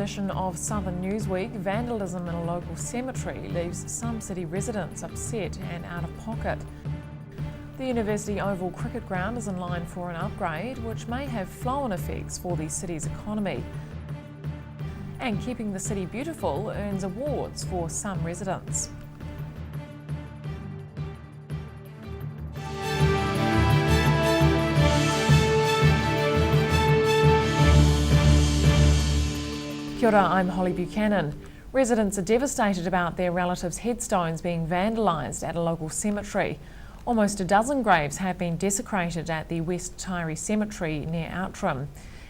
edition of Southern Newsweek, vandalism in a local cemetery leaves some city residents upset and out of pocket. The University Oval Cricket Ground is in line for an upgrade, which may have flow-on effects for the city's economy. And keeping the city beautiful earns awards for some residents. Kia ora, I'm Holly Buchanan. Residents are devastated about their relatives' headstones being vandalised at a local cemetery. Almost a dozen graves have been desecrated at the West Tyree Cemetery near Outram,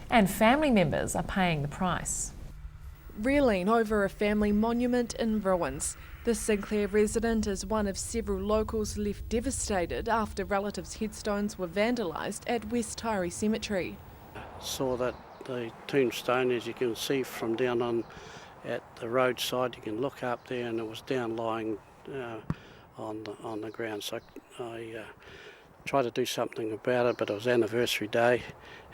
and family members are paying the price. Reeling over a family monument in ruins. The Sinclair resident is one of several locals left devastated after relatives' headstones were vandalised at West Tyree Cemetery. Saw that the tombstone, as you can see from down on at the roadside, you can look up there, and it was down lying on the ground. So I tried to do something about it, but it was anniversary day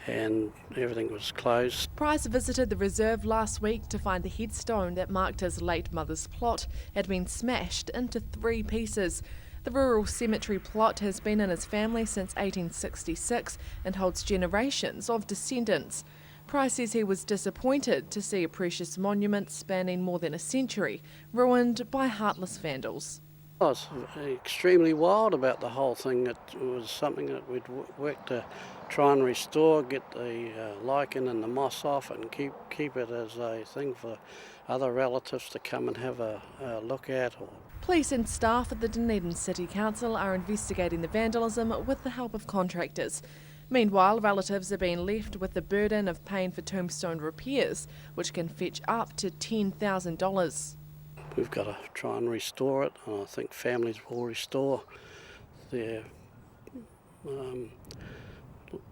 and everything was closed. Price visited the reserve last week to find the headstone that marked his late mother's plot had been smashed into 3 pieces. The rural cemetery plot has been in his family since 1866 and holds generations of descendants. Price says he was disappointed to see a precious monument spanning more than a century ruined by heartless vandals. I was extremely wild about the whole thing. It was something that we'd worked to try and restore, get the lichen and the moss off, and keep it as a thing for other relatives to come and have a look at. Police and staff at the Dunedin City Council are investigating the vandalism with the help of contractors. Meanwhile, relatives are being left with the burden of paying for tombstone repairs, which can fetch up to $10,000. We've got to try and restore it, and I think families will restore their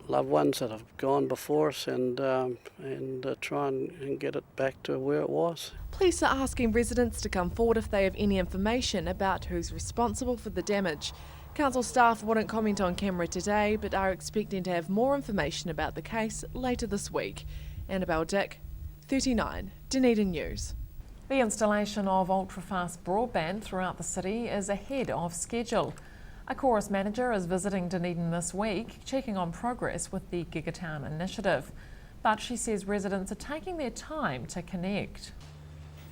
loved ones that have gone before us and try and get it back to where it was. Police are asking residents to come forward if they have any information about who's responsible for the damage. Council staff wouldn't comment on camera today, but are expecting to have more information about the case later this week. Annabelle Dick, 39, Dunedin News. The installation of ultra-fast broadband throughout the city is ahead of schedule. A chorus manager is visiting Dunedin this week, checking on progress with the Giga initiative. But she says residents are taking their time to connect.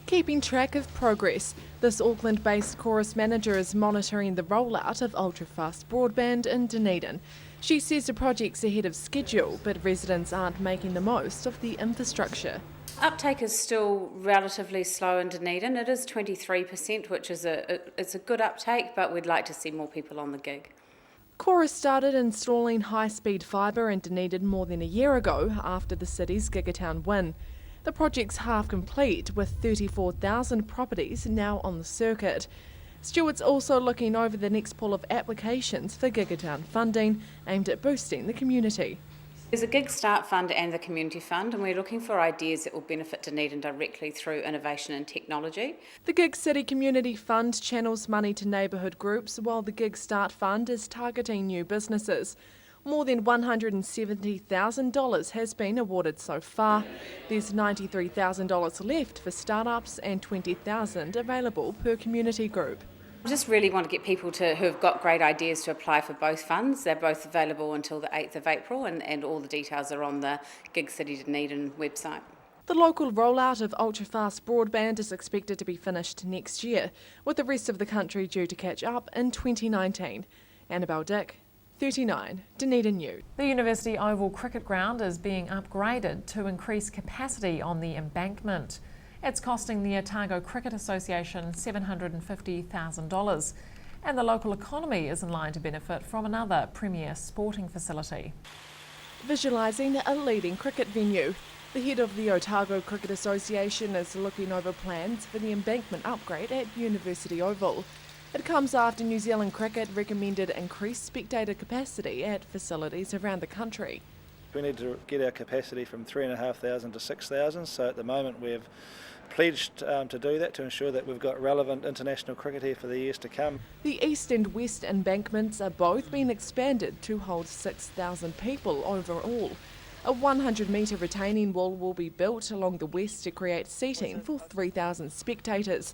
Keeping track of progress, this Auckland-based chorus manager is monitoring the rollout of ultra-fast broadband in Dunedin. She says the project's ahead of schedule, but residents aren't making the most of the infrastructure. Uptake is still relatively slow in Dunedin. It is 23%, which is it's a good uptake, but we'd like to see more people on the gig. Chorus started installing high-speed fibre in Dunedin more than a year ago after the city's Gigatown win. The project's half complete, with 34,000 properties now on the circuit. Stewart's also looking over the next pool of applications for Gigatown funding aimed at boosting the community. There's a Gig Start Fund and the Community Fund, and we're looking for ideas that will benefit Dunedin directly through innovation and technology. The Gig City Community Fund channels money to neighbourhood groups, while the Gig Start Fund is targeting new businesses. More than $170,000 has been awarded so far. There's $93,000 left for startups and $20,000 available per community group. I just really want to get people who have got great ideas to apply for both funds. They're both available until the 8th of April, and all the details are on the Gig City Dunedin website. The local rollout of ultra-fast broadband is expected to be finished next year, with the rest of the country due to catch up in 2019. Annabelle Dick, 39, Dunedin News. The University Oval Cricket Ground is being upgraded to increase capacity on the embankment. It's costing the Otago Cricket Association $750,000, and the local economy is in line to benefit from another premier sporting facility. Visualising a leading cricket venue, the head of the Otago Cricket Association is looking over plans for the embankment upgrade at University Oval. It comes after New Zealand Cricket recommended increased spectator capacity at facilities around the country. We need to get our capacity from 3,500 to 6,000, so at the moment we've pledged to do that, to ensure that we've got relevant international cricket here for the years to come. The east and west embankments are both being expanded to hold 6,000 people overall. A 100-metre retaining wall will be built along the west to create seating for 3,000 spectators.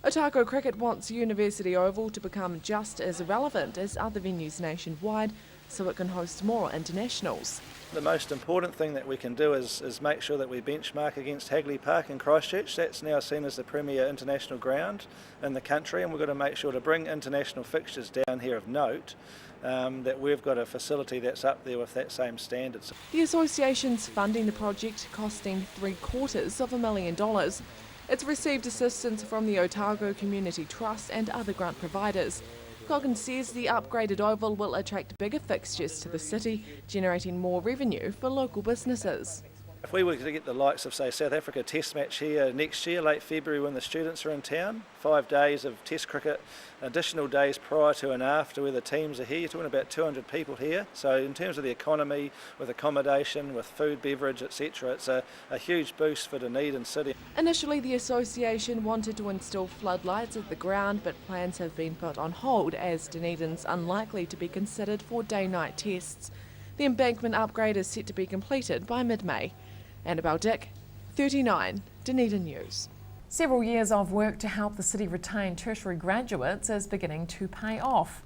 Otago Cricket wants University Oval to become just as relevant as other venues nationwide so it can host more internationals. The most important thing that we can do is make sure that we benchmark against Hagley Park in Christchurch. That's now seen as the premier international ground in the country, and we've got to make sure to bring international fixtures down here of note, that we've got a facility that's up there with that same standard. The association's funding the project, costing $750,000. It's received assistance from the Otago Community Trust and other grant providers. Goggins says the upgraded oval will attract bigger fixtures to the city, generating more revenue for local businesses. If we were to get the likes of, say, South Africa Test match here next year, late February, when the students are in town, 5 days of Test cricket, additional days prior to and after where the teams are here, you're talking about 200 people here. So in terms of the economy, with accommodation, with food, beverage, etc., it's a huge boost for Dunedin City. Initially, the association wanted to install floodlights at the ground, but plans have been put on hold as Dunedin's unlikely to be considered for day-night tests. The embankment upgrade is set to be completed by mid-May. Annabelle Dick, 39, Dunedin News. Several years of work to help the city retain tertiary graduates is beginning to pay off.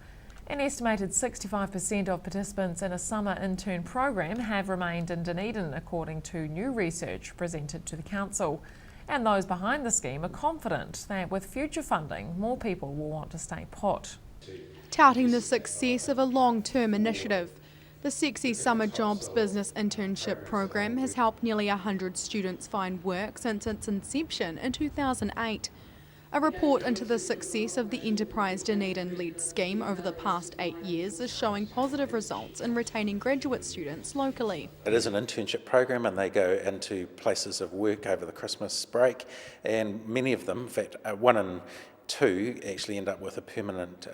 An estimated 65% of participants in a summer intern program have remained in Dunedin, according to new research presented to the council. And those behind the scheme are confident that with future funding, more people will want to stay put. Touting the success of a long-term initiative, the Sexy Summer Jobs Business Internship Program has helped nearly 100 students find work since its inception in 2008. A report into the success of the Enterprise Dunedin-led scheme over the past 8 years is showing positive results in retaining graduate students locally. It is an internship program and they go into places of work over the Christmas break, and many of them, in fact 1 in 2 actually end up with a permanent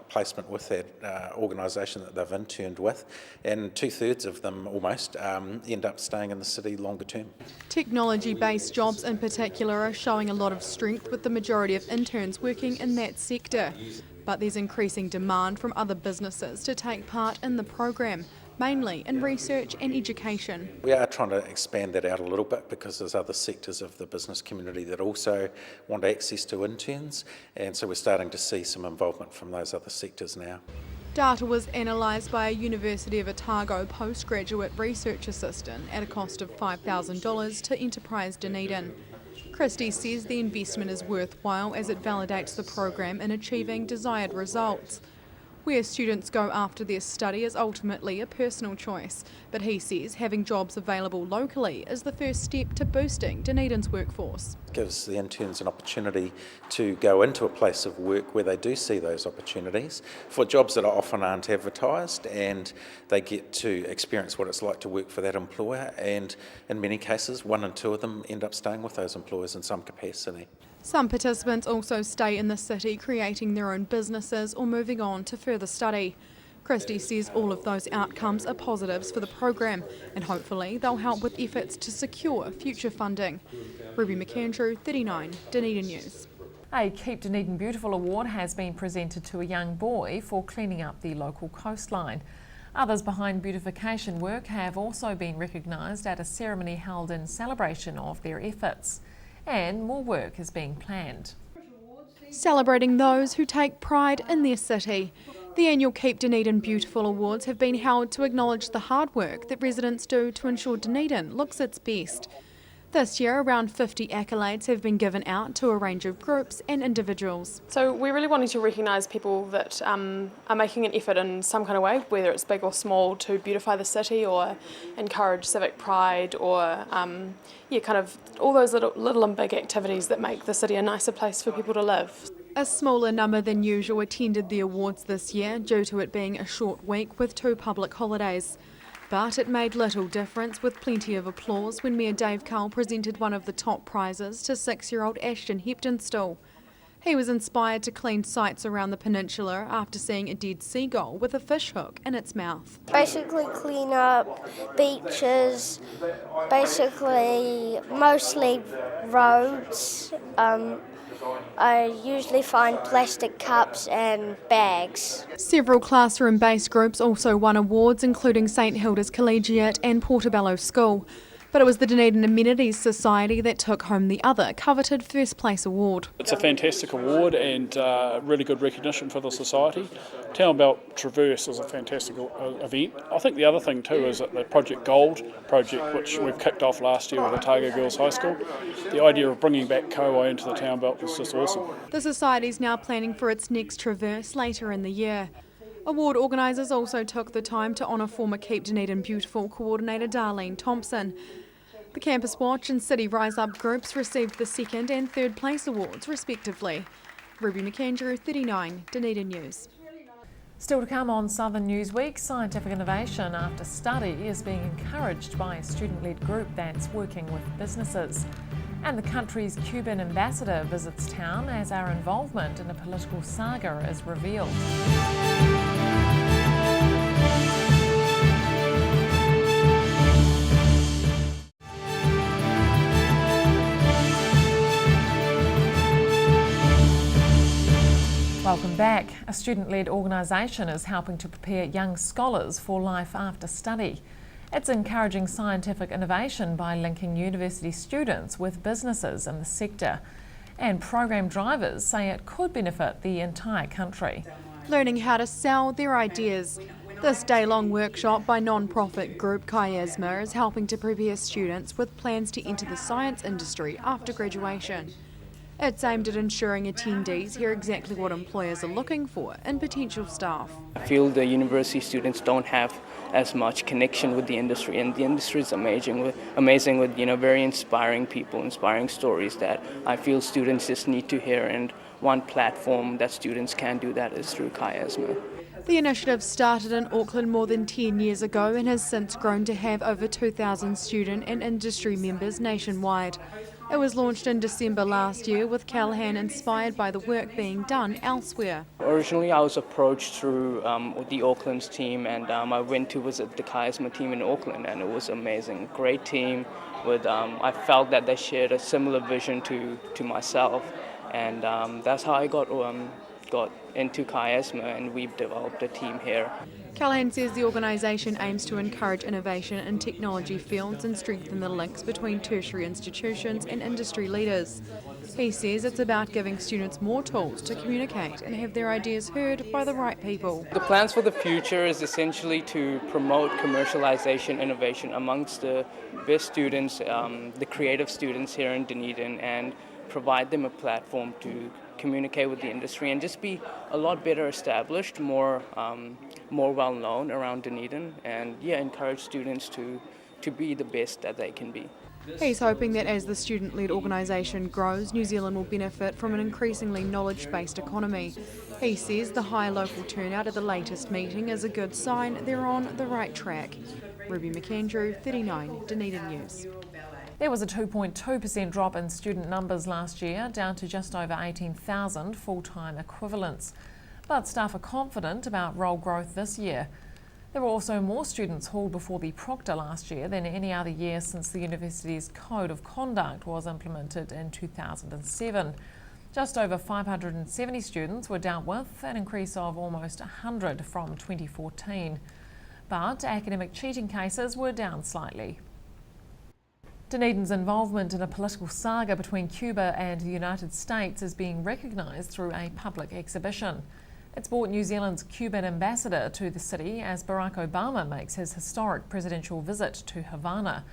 placement with that organisation that they've interned with, and 2/3 of them almost end up staying in the city longer term. Technology-based jobs in particular are showing a lot of strength, with the majority of interns working in that sector. But there's increasing demand from other businesses to take part in the program, mainly in research and education. We are trying to expand that out a little bit because there's other sectors of the business community that also want access to interns, and so we're starting to see some involvement from those other sectors now. Data was analysed by a University of Otago postgraduate research assistant at a cost of $5,000 to Enterprise Dunedin. Christie says the investment is worthwhile as it validates the program in achieving desired results. Where students go after their study is ultimately a personal choice, but he says having jobs available locally is the first step to boosting Dunedin's workforce. It gives the interns an opportunity to go into a place of work where they do see those opportunities for jobs that often aren't advertised, and they get to experience what it's like to work for that employer, and in many cases 1 in 2 of them end up staying with those employers in some capacity. Some participants also stay in the city, creating their own businesses or moving on to further study. Christie says all of those outcomes are positives for the program, and hopefully they'll help with efforts to secure future funding. Ruby McAndrew, 39, Dunedin News. A Keep Dunedin Beautiful award has been presented to a young boy for cleaning up the local coastline. Others behind beautification work have also been recognised at a ceremony held in celebration of their efforts. And more work is being planned. Celebrating those who take pride in their city. The annual Keep Dunedin Beautiful Awards have been held to acknowledge the hard work that residents do to ensure Dunedin looks its best. This year, around 50 accolades have been given out to a range of groups and individuals. So we're really wanting to recognise people that are making an effort in some kind of way, whether it's big or small, to beautify the city or encourage civic pride, or kind of all those little and big activities that make the city a nicer place for people to live. A smaller number than usual attended the awards this year due to it being a short week with 2 public holidays. But it made little difference, with plenty of applause when Mayor Dave Cull presented one of the top prizes to 6-year-old Ashton Heptonstall. He was inspired to clean sites around the peninsula after seeing a dead seagull with a fish hook in its mouth. Basically clean up beaches, basically mostly roads, I usually find plastic cups and bags. Several classroom-based groups also won awards, including St Hilda's Collegiate and Portobello School. But it was the Dunedin Amenities Society that took home the other coveted first place award. It's a fantastic award and really good recognition for the society. Town Belt Traverse is a fantastic event. I think the other thing too is that the Project Gold project, which we've kicked off last year with Otago Girls High School, the idea of bringing back Koa into the Town Belt was just awesome. The society is now planning for its next Traverse later in the year. Award organisers also took the time to honour former Keep Dunedin Beautiful coordinator Darlene Thompson. The Campus Watch and City Rise Up groups received the second and third place awards respectively. Ruby McAndrew, 39, Dunedin News. Still to come on Southern Newsweek, scientific innovation after study is being encouraged by a student-led group that's working with businesses. And the country's Cuban ambassador visits town as our involvement in a political saga is revealed. Welcome back. A student-led organisation is helping to prepare young scholars for life after study. It's encouraging scientific innovation by linking university students with businesses in the sector. And program drivers say it could benefit the entire country. Learning how to sell their ideas. This day-long workshop by non-profit group Chiasma is helping to prepare students with plans to enter the science industry after graduation. It's aimed at ensuring attendees hear exactly what employers are looking for in potential staff. I feel the university students don't have as much connection with the industry, and the industry is amazing with very inspiring people, inspiring stories that I feel students just need to hear, and one platform that students can do that is through Chiasma. The initiative started in Auckland more than 10 years ago and has since grown to have over 2,000 student and industry members nationwide. It was launched in December last year, with Callahan inspired by the work being done elsewhere. Originally I was approached through the Auckland's team, and I went to visit the Chiasma team in Auckland, and it was amazing. Great team. I felt that they shared a similar vision to myself, and that's how I got into Chiasma, and we've developed a team here. Callahan says the organisation aims to encourage innovation in technology fields and strengthen the links between tertiary institutions and industry leaders. He says it's about giving students more tools to communicate and have their ideas heard by the right people. The plans for the future is essentially to promote commercialization innovation amongst the best students, the creative students here in Dunedin, and provide them a platform to communicate with the industry and just be a lot better established, more well known around Dunedin, and encourage students to be the best that they can be. He's hoping that as the student-led organisation grows, New Zealand will benefit from an increasingly knowledge-based economy. He says the high local turnout at the latest meeting is a good sign they're on the right track. Ruby McAndrew, 39, Dunedin News. There was a 2.2% drop in student numbers last year, down to just over 18,000 full-time equivalents. But staff are confident about role growth this year. There were also more students hauled before the proctor last year than any other year since the university's Code of Conduct was implemented in 2007. Just over 570 students were dealt with, an increase of almost 100 from 2014. But academic cheating cases were down slightly. Dunedin's involvement in a political saga between Cuba and the United States is being recognised through a public exhibition. It's brought New Zealand's Cuban ambassador to the city as Barack Obama makes his historic presidential visit to Havana.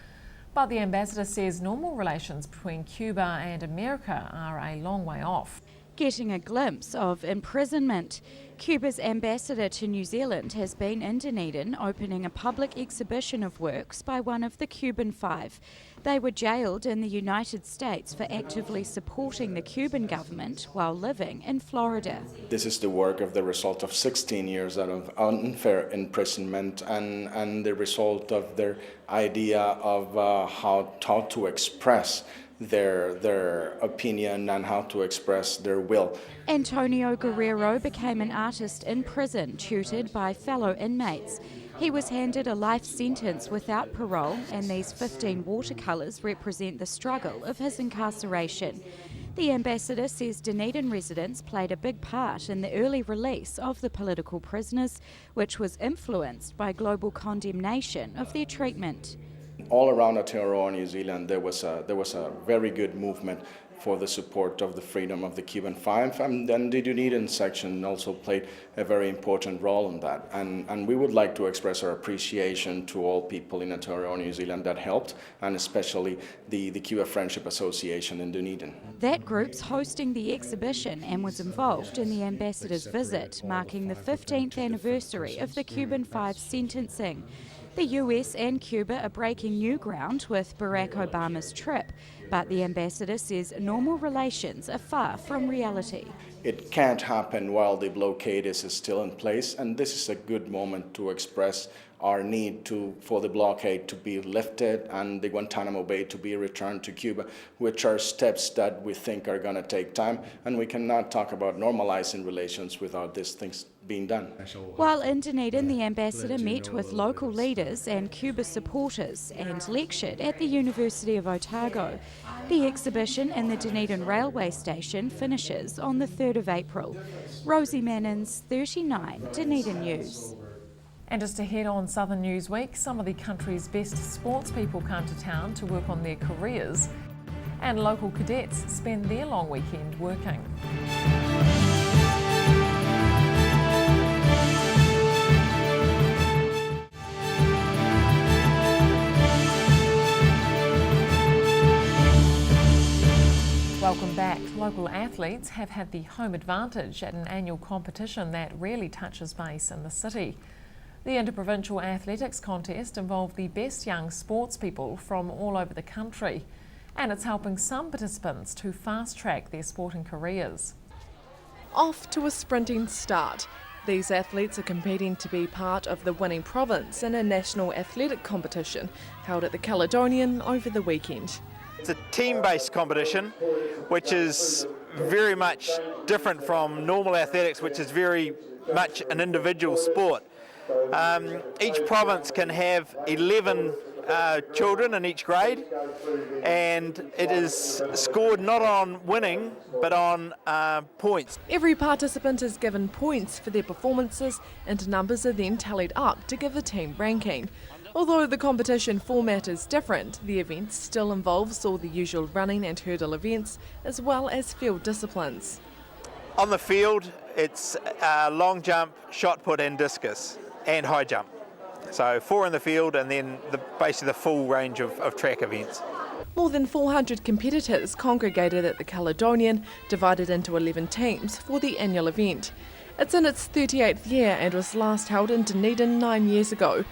But the ambassador says normal relations between Cuba and America are a long way off. Getting a glimpse of imprisonment. Cuba's ambassador to New Zealand has been in Dunedin opening a public exhibition of works by one of the Cuban Five. They were jailed in the United States for actively supporting the Cuban government while living in Florida. This is the work of the result of 16 years out of unfair imprisonment and the result of their idea of how to express their opinion and how to express their will. Antonio Guerrero became an artist in prison, tutored by fellow inmates. He was handed a life sentence without parole, and these 15 watercolours represent the struggle of his incarceration. The ambassador says Dunedin residents played a big part in the early release of the political prisoners, which was influenced by global condemnation of their treatment. All around Aotearoa, New Zealand, there was a very good movement for the support of the freedom of the Cuban Five, and then the Dunedin section also played a very important role in that. And we would like to express our appreciation to all people in Aotearoa, New Zealand that helped, and especially the Cuba Friendship Association in Dunedin. That group's hosting the exhibition and was involved in the ambassador's visit, marking the 15th anniversary of the Cuban Five sentencing. The US and Cuba are breaking new ground with Barack Obama's trip, but the ambassador says normal relations are far from reality. It can't happen while the blockade is still in place, and this is a good moment to express our need for the blockade to be lifted and the Guantanamo Bay to be returned to Cuba, which are steps that we think are going to take time, and we cannot talk about normalizing relations without these things being done. While in Dunedin, the ambassador met with local leaders and Cuba supporters and lectured at the University of Otago. The exhibition in the Dunedin railway station finishes on the 3rd of April. Rosie Mannins, 39, Dunedin News. And just ahead on Southern Newsweek, some of the country's best sports people come to town to work on their careers, and local cadets spend their long weekend working. Welcome back. Local athletes have had the home advantage at an annual competition that rarely touches base in the city. The Interprovincial Athletics Contest involved the best young sports people from all over the country, and it's helping some participants to fast-track their sporting careers. Off to a sprinting start. These athletes are competing to be part of the winning province in a national athletic competition held at the Caledonian over the weekend. It's a team-based competition, which is very much different from normal athletics, which is very much an individual sport. Each province can have 11 children in each grade, and it is scored not on winning but on points. Every participant is given points for their performances, and numbers are then tallied up to give a team ranking. Although the competition format is different, the event still involves all the usual running and hurdle events, as well as field disciplines. On the field, it's long jump, shot put and discus, and high jump. So 4 in the field, and then basically the full range of track events. More than 400 competitors congregated at the Caledonian, divided into 11 teams for the annual event. It's in its 38th year and was last held in Dunedin 9 years ago.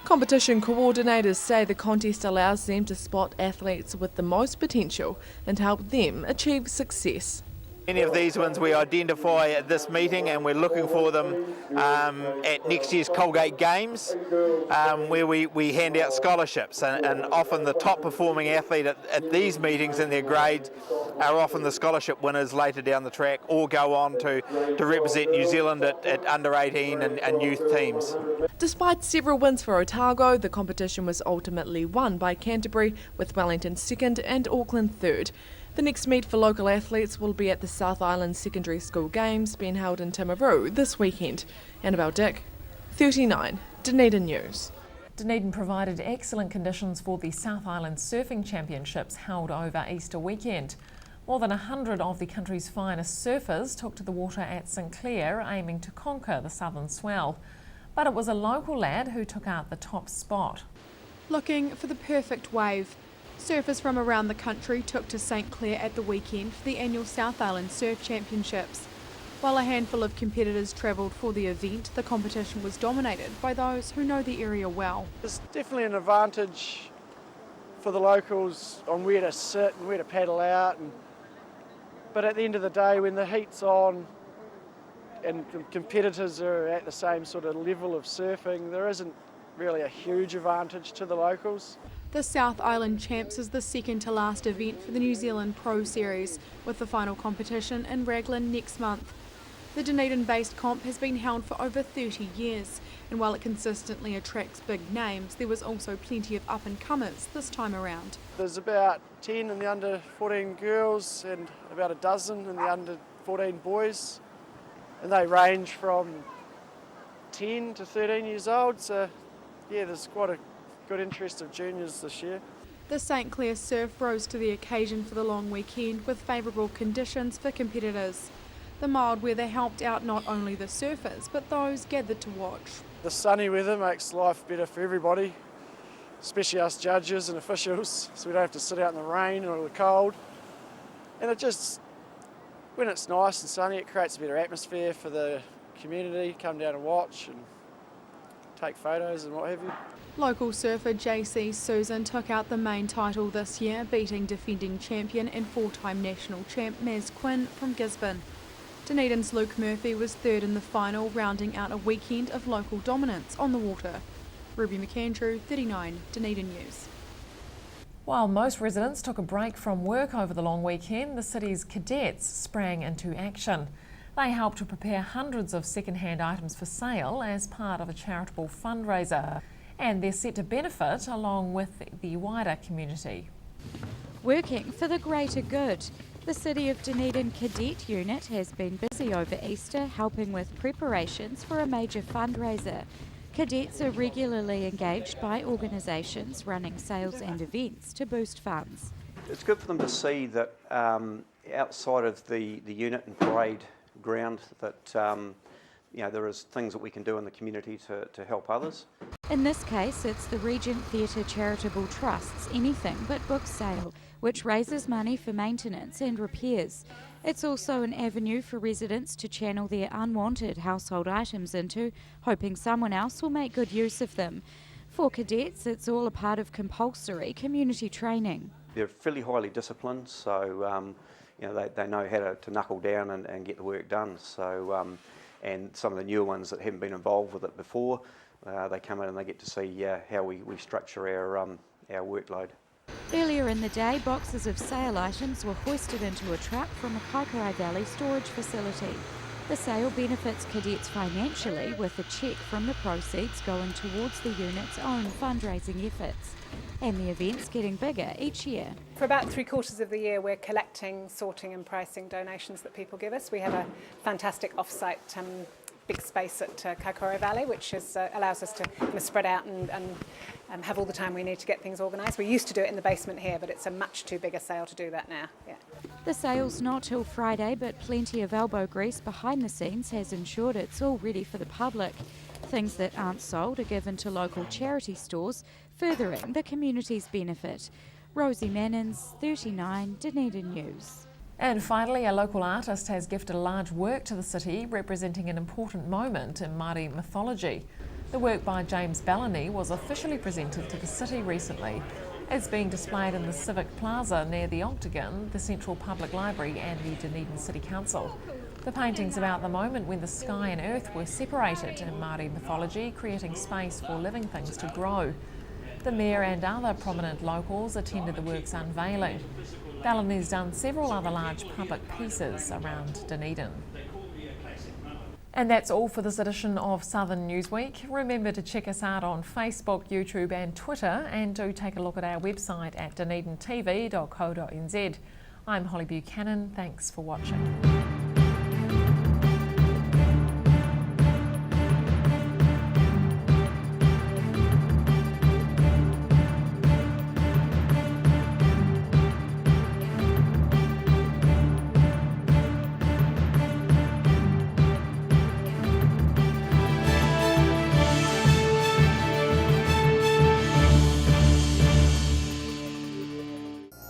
Competition coordinators say the contest allows them to spot athletes with the most potential and help them achieve success. Many of these ones we identify at this meeting, and we're looking for them at next year's Colgate Games, where we hand out scholarships, and often the top performing athlete at these meetings in their grades are often the scholarship winners later down the track, or go on to represent New Zealand at under 18 and youth teams. Despite several wins for Otago, the competition was ultimately won by Canterbury, with Wellington second and Auckland third. The next meet for local athletes will be at the South Island Secondary School Games, being held in Timaru this weekend. Annabelle Dick, 39, Dunedin News. Dunedin provided excellent conditions for the South Island Surfing Championships held over Easter weekend. More than 100 of the country's finest surfers took to the water at St Clair, aiming to conquer the southern swell. But it was a local lad who took out the top spot. Looking for the perfect wave. Surfers from around the country took to St Clair at the weekend for the annual South Island Surf Championships. While a handful of competitors travelled for the event, the competition was dominated by those who know the area well. There's definitely an advantage for the locals on where to sit and where to paddle out. But at the end of the day, when the heat's on and the competitors are at the same sort of level of surfing, there isn't really a huge advantage to the locals. The South Island Champs is the second to last event for the New Zealand Pro Series, with the final competition in Raglan next month. The Dunedin-based comp has been held for over 30 years And while it consistently attracts big names, there was also plenty of up-and-comers this time around. There's about 10 in the under 14 girls and about a dozen in the under 14 boys. And they range from 10 to 13 years old, so yeah, there's quite a good interest of juniors this year. The St Clair surf rose to the occasion for the long weekend with favourable conditions for competitors. The mild weather helped out not only the surfers, but those gathered to watch. The sunny weather makes life better for everybody, especially us judges and officials, so we don't have to sit out in the rain or the cold. And it just, when it's nice and sunny, it creates a better atmosphere for the community, come down and watch and take photos and what have you. Local surfer JC Susan took out the main title this year, beating defending champion and four-time national champ Maz Quinn from Gisborne. Dunedin's Luke Murphy was third in the final, rounding out a weekend of local dominance on the water. Ruby McAndrew, 39 Dunedin News. While most residents took a break from work over the long weekend, the city's cadets sprang into action. They helped to prepare hundreds of second-hand items for sale as part of a charitable fundraiser, and they're set to benefit along with the wider community. Working for the greater good, the City of Dunedin Cadet Unit has been busy over Easter helping with preparations for a major fundraiser. Cadets are regularly engaged by organisations running sales and events to boost funds. It's good for them to see that outside of the unit and parade ground that there is things that we can do in the community to help others. In this case, it's the Regent Theatre Charitable Trust's Anything But Book sale, which raises money for maintenance and repairs. It's also an avenue for residents to channel their unwanted household items into, hoping someone else will make good use of them. For cadets, it's all a part of compulsory community training. They're fairly highly disciplined, so they know how to knuckle down and get the work done. So, and some of the newer ones that haven't been involved with it before, they come in and they get to see how we structure our workload. Earlier in the day, boxes of sale items were hoisted into a truck from a Kaikorai Valley storage facility. The sale benefits cadets financially, with a cheque from the proceeds going towards the unit's own fundraising efforts. And the event's getting bigger each year. For about 3/4 of the year, we're collecting, sorting and pricing donations that people give us. We have a fantastic off-site big space at Kaikorai Valley, which allows us to spread out and have all the time we need to get things organised. We used to do it in the basement here, but it's a much too big a sale to do that now. Yeah. The sale's not till Friday, but plenty of elbow grease behind the scenes has ensured it's all ready for the public. Things that aren't sold are given to local charity stores, furthering the community's benefit. Rosie Mannins, 39 Dunedin News. And finally, a local artist has gifted a large work to the city representing an important moment in Māori mythology. The work by James Bellany was officially presented to the city recently. It's being displayed in the Civic Plaza near the Octagon, the Central Public Library and the Dunedin City Council. The painting's about the moment when the sky and earth were separated in Māori mythology, creating space for living things to grow. The Mayor and other prominent locals attended the work's unveiling. Bellany's done several other large public pieces around Dunedin. And that's all for this edition of Southern Newsweek. Remember to check us out on Facebook, YouTube and Twitter, and do take a look at our website at dunedintv.co.nz. I'm Holly Buchanan, thanks for watching.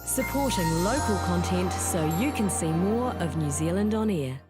Supporting local content so you can see more of New Zealand on air.